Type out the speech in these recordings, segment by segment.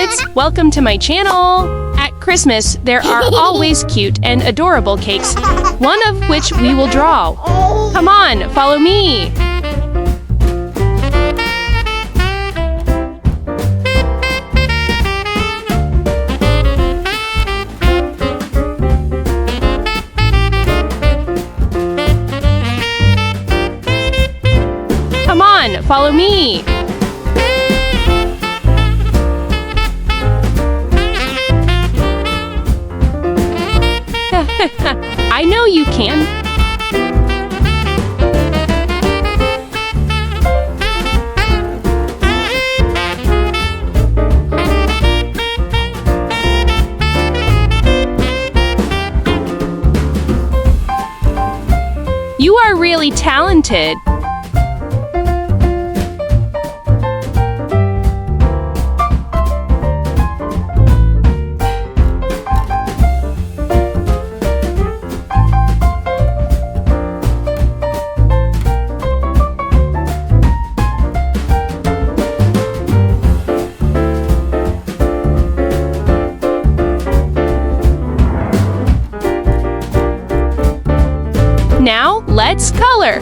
kids! Welcome to my channel! At Christmas, there are always cute and adorable cakes, one of which we will draw. Come on, follow me! Come on, follow me! I know you can. You are really talented. Now, let's color!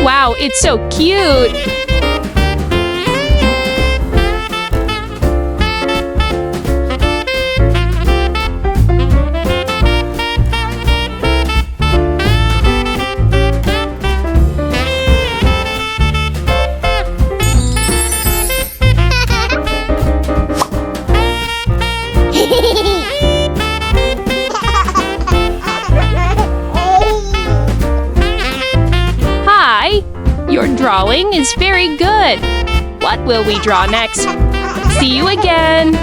Wow, it's so cute! Your drawing is very good. What will we draw next? See you again!